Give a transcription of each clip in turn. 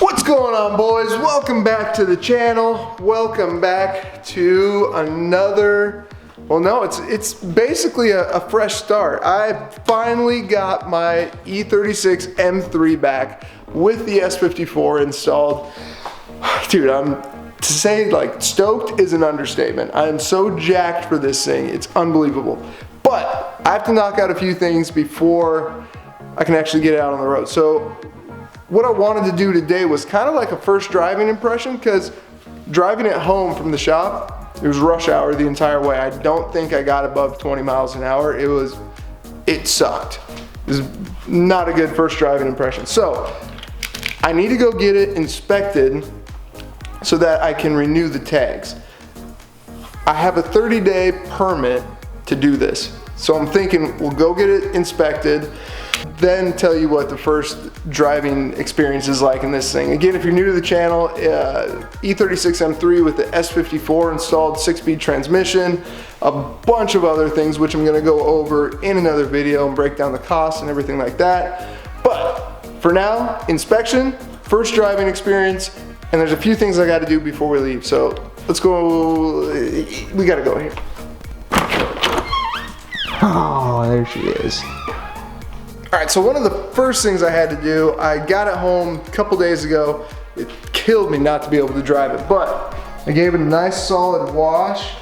What's going on, boys? Welcome back to the channel. Welcome back to another, well, no, it's basically a fresh start. I finally got my E36 M3 back with the S54 installed. Dude, to say like stoked is an understatement. I am so jacked for this thing. It's unbelievable. But I have to knock out a few things before I can actually get it out on the road. So what I wanted to do today was kind of like a first driving impression, because driving it home from the shop, it was rush hour the entire way. I don't think I got above 20 miles an hour. It sucked. It was not a good first driving impression. So I need to go get it inspected so that I can renew the tags. I have a 30-day permit to do this. So I'm thinking we'll go get it inspected, then tell you what the first driving experience is like in this thing. Again, if you're new to the channel, E36 M3 with the S54 installed 6-speed transmission, a bunch of other things which I'm gonna go over in another video and break down the costs and everything like that. But for now, inspection, first driving experience, and there's a few things I gotta do before we leave. So let's go, we gotta go here. Oh, there she is. All right, so one of the first things I had to do, I got it home a couple days ago. It killed me not to be able to drive it, but I gave it a nice solid wash.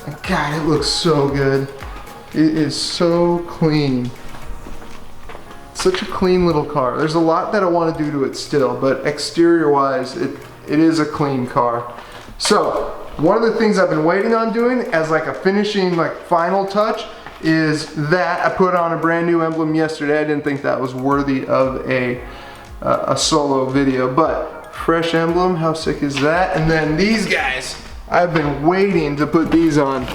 And God, it looks so good. It is so clean. Such a clean little car. There's a lot that I want to do to it still, but exterior wise, it is a clean car. So one of the things I've been waiting on doing as like a finishing, like final touch, is that I put on a brand new emblem yesterday. I didn't think that was worthy of a solo video, but fresh emblem, how sick is that? And then these guys, I've been waiting to put these on.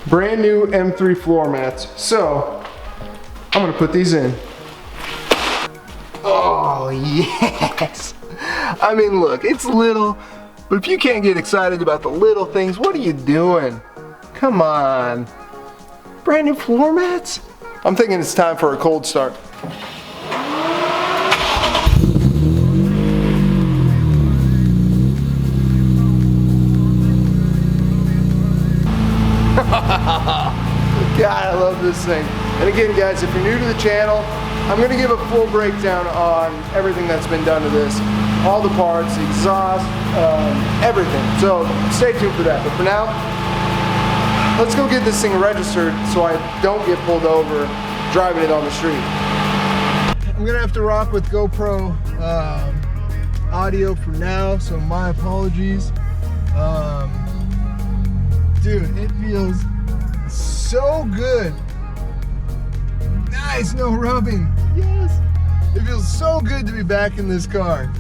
Brand new M3 floor mats. So I'm gonna put these in. Oh yes! I mean, look, it's little, but if you can't get excited about the little things, what are you doing? Come on. Brand new floor mats? I'm thinking it's time for a cold start. God, I love this thing. And again, guys, if you're new to the channel, I'm gonna give a full breakdown on everything that's been done to this. All the parts, the exhaust, everything. So stay tuned for that. But for now, let's go get this thing registered so I don't get pulled over driving it on the street. I'm gonna have to rock with GoPro audio for now, so my apologies. Dude, it feels so good. Nice, no rubbing. Yes. It feels so good to be back in this car.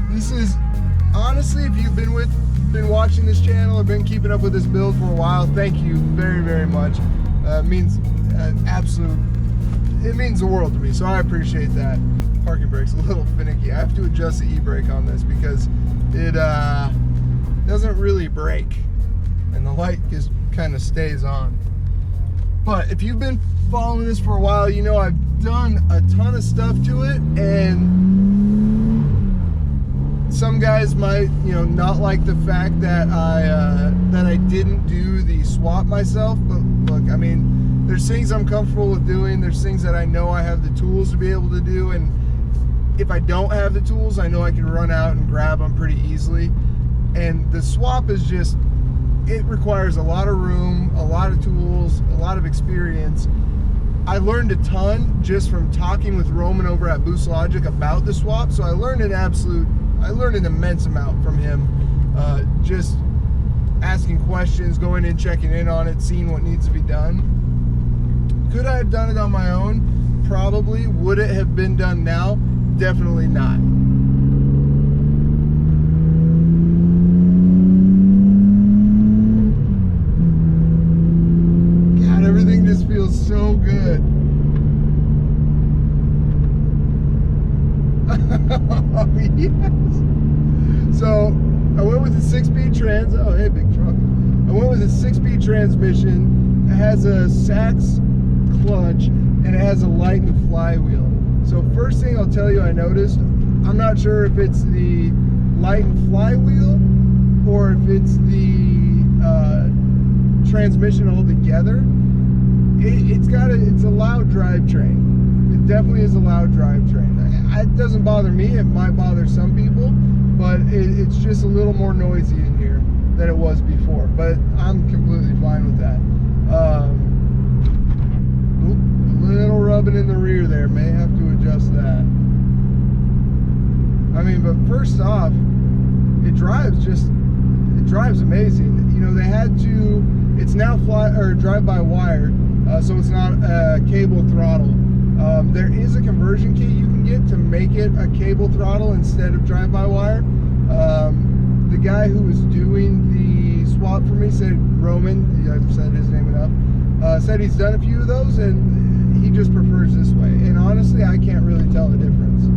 This is, honestly, if you've been watching this channel or been keeping up with this build for a while, thank you very, very much. It means it means the world to me, so I appreciate that. Parking brake's a little finicky. I have to adjust the e-brake on this because it doesn't really brake, and the light just kind of stays on. But if you've been following this for a while, you know I've done a ton of stuff to it, and some guys might, you know, not like the fact that I didn't do the swap myself. But look, I mean, there's things I'm comfortable with doing. There's things that I know I have the tools to be able to do, and if I don't have the tools, I know I can run out and grab them pretty easily. And the swap is just, it requires a lot of room, a lot of tools, a lot of experience. I learned a ton just from talking with Roman over at Boost Logic about the swap. So I learned an immense amount from him, just asking questions, going in, checking in on it, seeing what needs to be done. Could I have done it on my own? Probably. Would it have been done now? Definitely not. God, everything just feels so good. Oh, yes. So I went with a 6-speed trans. Oh, hey, big truck. I went with a 6-speed transmission. It has a Sachs clutch and it has a Lighten flywheel. So first thing I'll tell you I noticed, I'm not sure if it's the light and flywheel or if it's the transmission altogether. It's a loud drivetrain. It definitely is a loud drivetrain. It doesn't bother me. It might bother some people, but it's just a little more noisy in here than it was before. But I'm completely fine with that. A little rubbing in the rear there. May have to adjust that. I mean, but first off, it drives amazing. You know, they had to. It's now drive-by-wire, so it's not a cable throttle. There is a conversion kit you can get to make it a cable throttle instead of drive-by-wire. The guy who was doing the swap for me said, Roman, I've said his name enough, said he's done a few of those and he just prefers this way. And honestly, I can't really tell the difference.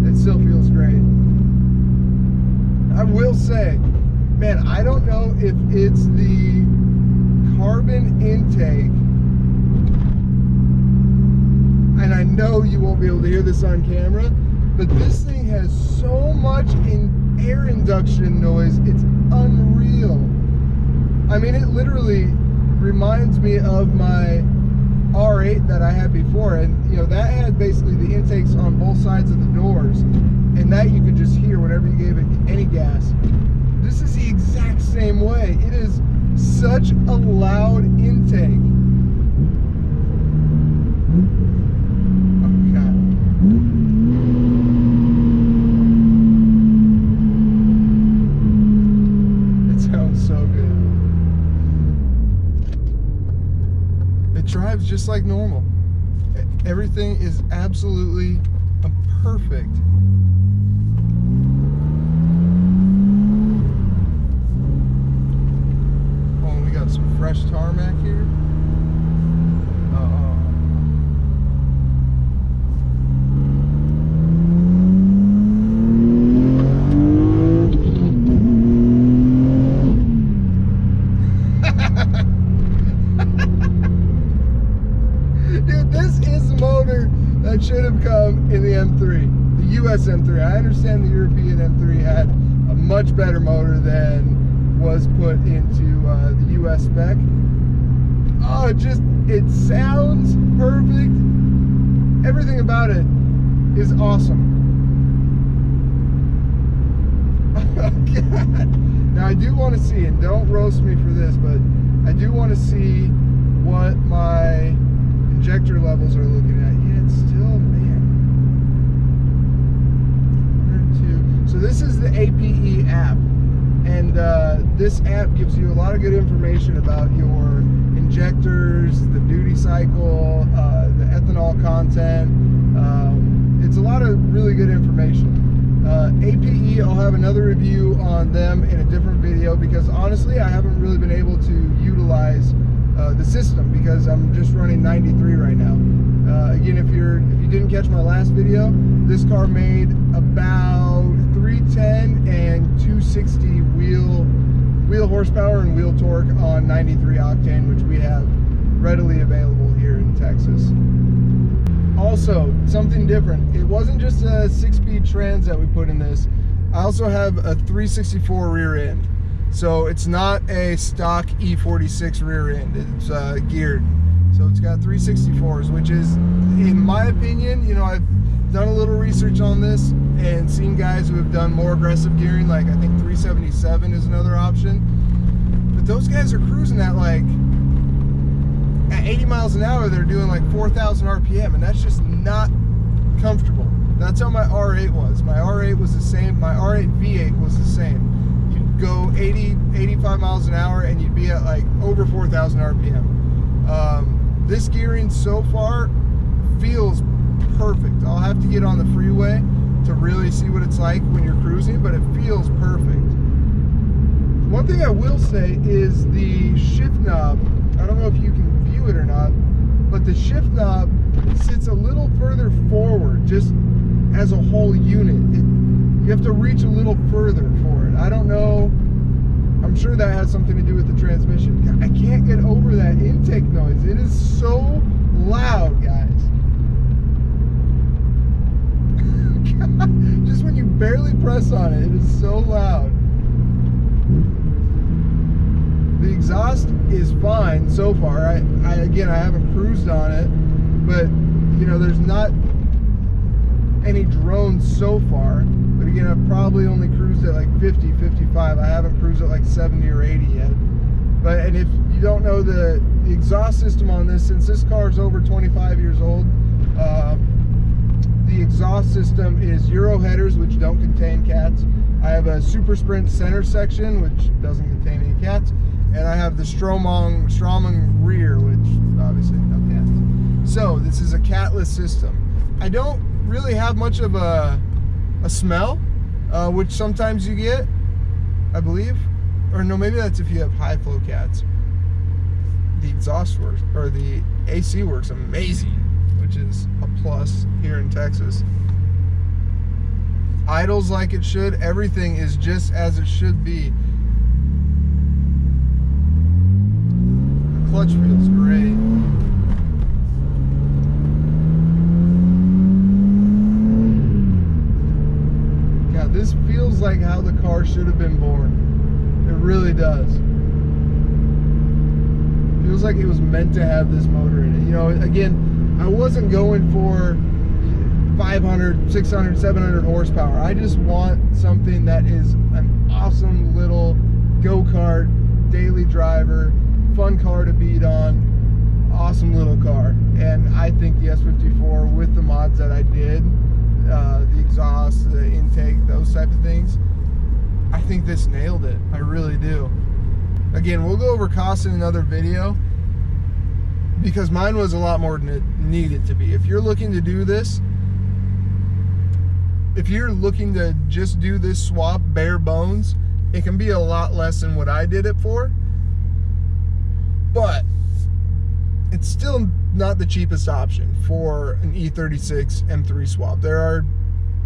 It still feels great. I will say, man, I don't know if it's the carbon intake, and I know you won't be able to hear this on camera, but this thing has so much air induction noise, it's unreal. I mean, it literally reminds me of my R8 that I had before, and you know, that had basically the intakes on both sides of the doors, and that you could just hear whenever you gave it any gas. This is the exact same way. It is such a loud intake. Oh God. It sounds so good. It drives just like normal. Everything is absolutely perfect. Some fresh tarmac here. Dude, this is the motor that should have come in the M3, the US M3. I understand the European M3 had a much better motor than was put into the US spec. Oh, it sounds perfect. Everything about it is awesome. Oh God. Now I do want to see, and don't roast me for this, but I do want to see what my injector levels are looking at. Yeah, it's still, man, 102. So this is the APE app. And this app gives you a lot of good information about your injectors, the duty cycle, the ethanol content. It's a lot of really good information. APE, I'll have another review on them in a different video because honestly, I haven't really been able to utilize the system because I'm just running 93 right now. Again, if you didn't catch my last video, this car made about 310 and 260 wheel horsepower and wheel torque on 93 octane, which we have readily available here in Texas. Also, something different. It wasn't just a 6-speed trans that we put in this. I also have a 364 rear end. So it's not a stock E36 rear end. It's geared. So it's got 364s, which is, in my opinion, you know, I've done a little research on this and seen guys who have done more aggressive gearing, like I think 377 is another option. But those guys are cruising at like, at 80 miles an hour, they're doing like 4,000 RPM, and that's just not comfortable. That's how my R8 was. My R8 was the same. My R8 V8 was the same. You'd go 80, 85 miles an hour, and you'd be at like over 4,000 RPM. This gearing so far feels perfect. I'll have to get on the freeway to really see what it's like when you're cruising, but it feels perfect. One thing I will say is the shift knob. I don't know if you can view it or not, but the shift knob sits a little further forward, just as a whole unit. You have to reach a little further for it. I don't know. I'm sure that has something to do with the transmission. I can't get over that intake noise. It is so loud, guys. God, just just when you barely press on it, it is so loud. The exhaust is fine so far. Again, I haven't cruised on it, but you know, there's not any drones so far. But again, I've probably only cruised at like 50, 55. I haven't cruised at like 70 or 80 yet. But, and if you don't know the exhaust system on this, since this car is over 25 years old, the exhaust system is Euro headers, which don't contain cats. I have a Super Sprint center section, which doesn't contain any cats. And I have the Stromong rear, which obviously no cats. So this is a catless system. I don't really have much of a smell, which sometimes you get, I believe. Or no, maybe that's if you have high flow cats. The exhaust works, or the AC works amazing, which is a plus here in Texas. Idles like it should. Everything is just as it should be. The clutch feels great. God, this feels like how the car should have been born. It really does. Feels like it was meant to have this motor in it. You know, again, I wasn't going for 500, 600, 700 horsepower. I just want something that is an awesome little go-kart, daily driver, fun car to beat on, awesome little car. And I think the S54, with the mods that I did, the exhaust, the intake, those type of things, I think this nailed it. I really do. Again, we'll go over cost in another video because mine was a lot more than it needed to be. If you're looking to do this, if you're looking to just do this swap bare bones, it can be a lot less than what I did it for. But it's still not the cheapest option for an E36 M3 swap. There are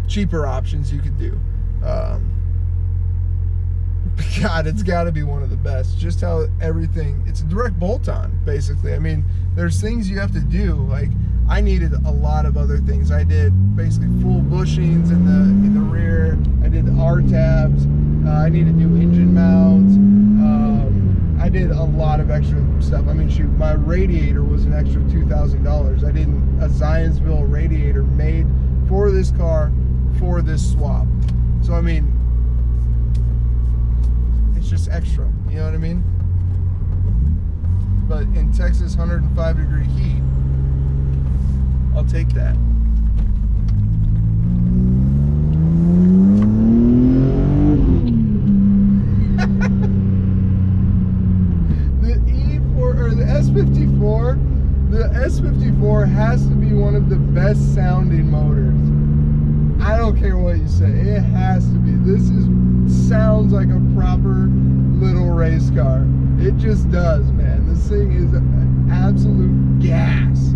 cheaper options you could do. God, it's got to be one of the best. Just how everything, it's a direct bolt-on, basically. I mean, there's things you have to do. Like, I needed a lot of other things. I did basically full bushings in the rear. I did R-tabs. I needed new engine mounts. I did a lot of extra stuff. I mean, shoot, my radiator was an extra $2,000. I did a Zionsville radiator made for this car for this swap. So, I mean, it's just extra, you know what I mean? But in Texas 105-degree heat, I'll take that. The S54 has to be one of the best sounding motors. I don't care what you say, it has to be. This sounds like a proper little race car. It just does, man. This thing is absolute gas.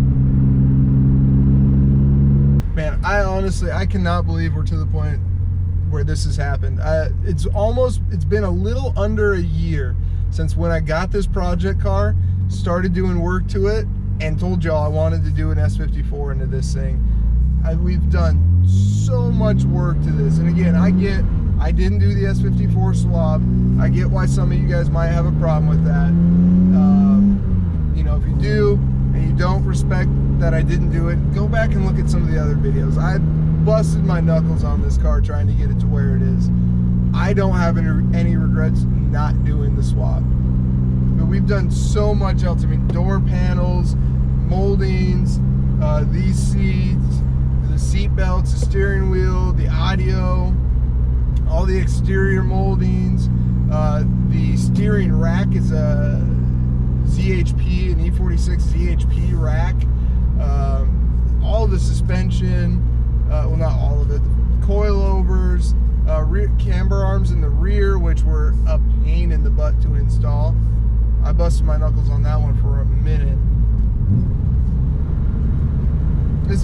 Man, I cannot believe we're to the point where this has happened. It's been a little under a year since when I got this project car, started doing work to it, and told y'all I wanted to do an S54 into this thing. We've done so much work to this, and again, I didn't do the S54 swap. I get why some of you guys might have a problem with that. You know, if you do and you don't respect that I didn't do it, go back and look at some of the other videos. I busted my knuckles on this car trying to get it to where it is. I don't have any regrets not doing the swap. But we've done so much else. I mean, door panels, moldings, these seats, the seat belts, the steering wheel, the audio, all the exterior moldings. The steering rack is a ZHP, an E36 ZHP rack. All the suspension, well, not all of it, the coilovers, rear camber arms in the rear, which were a pain in the butt to install. I busted my knuckles on that one for a minute.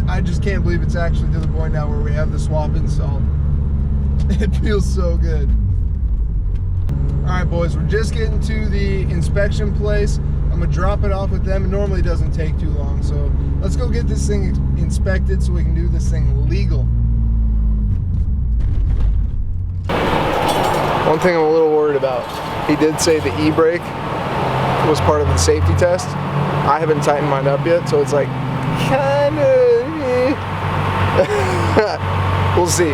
I just can't believe it's actually to the point now where we have the swap installed. It feels so good. Alright boys, we're just getting to the inspection place. I'm going to drop it off with them. It normally doesn't take too long, so let's go get this thing inspected so we can do this thing legal. One thing I'm a little worried about, he did say the e-brake was part of the safety test. I haven't tightened mine up yet, so it's like kinda we'll see.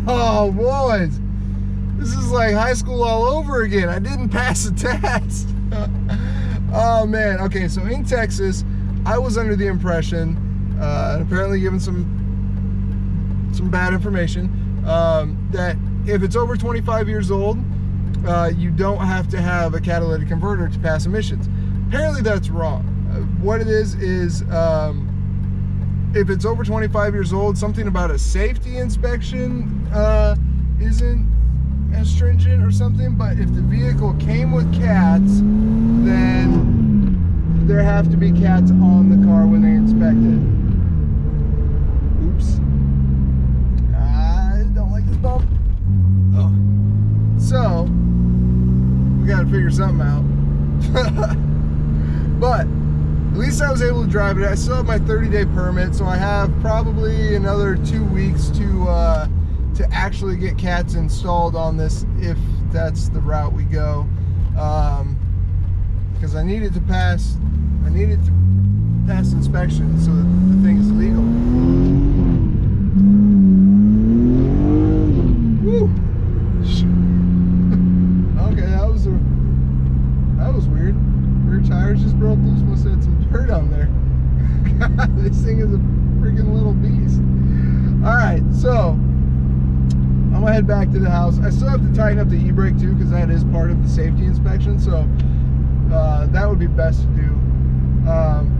Oh boys, this is like high school all over again. I didn't pass the test. Oh man. Okay, so in Texas, I was under the impression, and apparently given some bad information, that if it's over 25 years old, you don't have to have a catalytic converter to pass emissions. Apparently that's wrong. What it is if it's over 25 years old, something about a safety inspection isn't as stringent or something, but if the vehicle came with cats, then there have to be cats on the car when they inspect it. Oops. I don't like this bump. Oh. So, we gotta figure something out. But at least I was able to drive it. I still have my 30-day permit, so I have probably another 2 weeks to actually get cats installed on this, if that's the route we go. Because I need it to pass. I need it to pass inspection so that the thing is legal. Woo! Okay, that was weird. Rear tires just broke loose. Must have had some dirt on there. God, this thing is a freaking little beast. All right, so I'm gonna head back to the house. I still have to tighten up the e-brake too, because that is part of the safety inspection. So that would be best to do.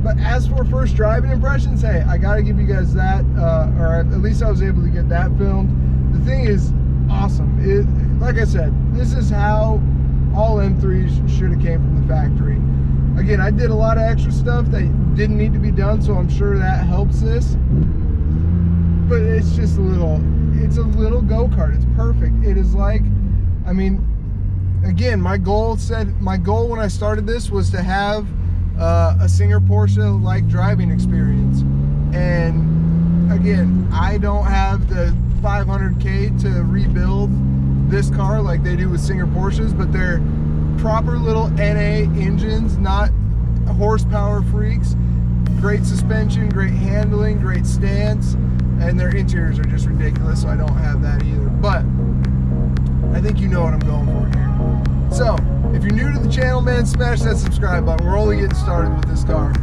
But as for first driving impressions, hey, I gotta give you guys that, or at least I was able to get that filmed. The thing is awesome. Like I said, this is how all M3s should have came from the factory. Again, I did a lot of extra stuff that didn't need to be done, so I'm sure that helps this. But it's just it's a little go-kart. It's perfect. It is like, I mean, again, my goal when I started this was to have a Singer Porsche like driving experience. And again, I don't have the 500K to rebuild this car like they do with Singer Porsches, but they're proper little NA engines, not horsepower freaks. Great suspension, great handling, great stance, and their interiors are just ridiculous, so I don't have that either. But I think you know what I'm going for here. So if you're new to the channel, man, smash that subscribe button. We're only getting started with this car.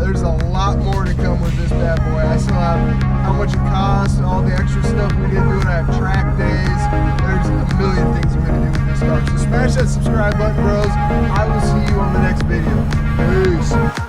There's a lot more to come with this bad boy. I still have how much it costs, all the extra stuff we did do it. I have track days. There's a million things I'm gonna do with this car. So smash that subscribe button, bros. I will see you on the next video. Peace.